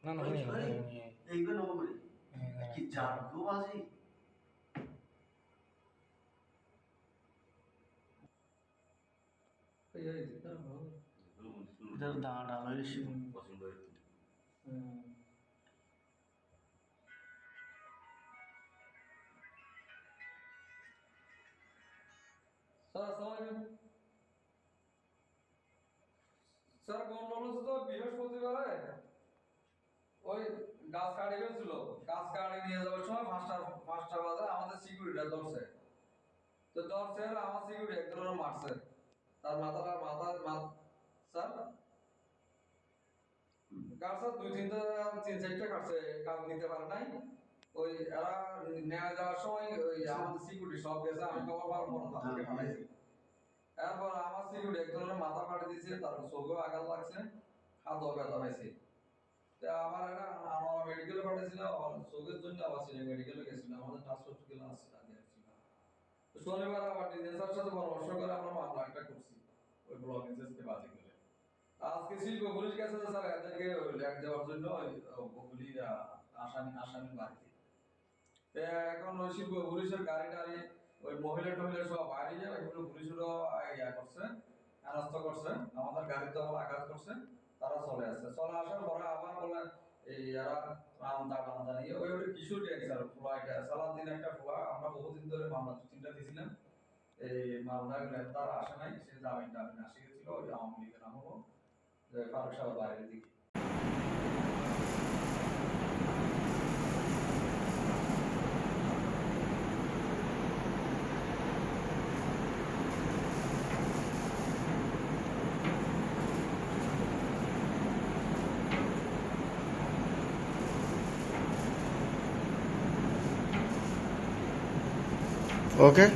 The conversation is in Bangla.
না না হয়নি হয়নি এইবার নবমরে কি জাদু আছে इधर दाना डालो इसी पसंद है স্যার আসসালামু আলাইকুম স্যার কোন বলছো তো বৃহস্পতিবারে ওই গাছ কাটি গেছিল গাছ কাটি নিয়ে যাওয়ার সময় পাঁচটা বাজে আমাদের সিকিউরিটি ধরছে তো ধরছে আমার সিকিউরিটি একজনের মারছে তার স্যার কাটছে তিন চারটা কাটছে কাজ নিতে পারে নাই ওই এরা নেওয়া যাওয়ার সময় ওই আমাদের সিকিউরিটি সব গেছে আমি খবর পাওয়ার পর তাদেরকে পাঠাইছি এরপর আমার সিকিউরিটি একজনের মাথা ফাটে দিয়েছে তারপর চোখেও আঘাত লাগছে হাতও ব্যথা পাইছে আমার এটা আমার মেডিকেলে পাঠাইছিল আমার চোখের জন্য আবার সিনে মেডিকেলে গেছিল আমাদের ট্রান্সপোর্ট ক্লাস আগে ছিল শনিবার আবার ডিজেল স্যারের সাথে পরামর্শ করে আমরা মামলা একটা করছি ওই ব্লক এসএসকে বাজে করে আজকে শিল্প পুলিশ গেছে স্যার এদেরকে ল্যাগ দেওয়ার জন্য ওগুলি আসামি বাড়িতে এখন ওই শিল্প পুলিশের গাড়ি টাড়ি ওই মহিলা টহিলা সব বাইরে যায় ওইগুলো পুলিশেরও ইয়া করছে আনাস্ত করছে আমাদের গাড়িতে আঘাত করছে তারা চলে আসছে চলে আসার পরে আবার বলে এই এরা রামদা নিয়ে ওই কিশোর গ্যাংস্টার ফ্লা এটা সালাদিন একটা ফ্লা আমরা বহুদিন ধরে মামলা তিনটা দিয়েছিলাম এই মামলা গ্রেপ্তার আসে নাই সে জামিন আসে গেছিল ওই আওয়ামী লীগের আমল যে ফারুক সাহেব বাইরের দিকে ওকে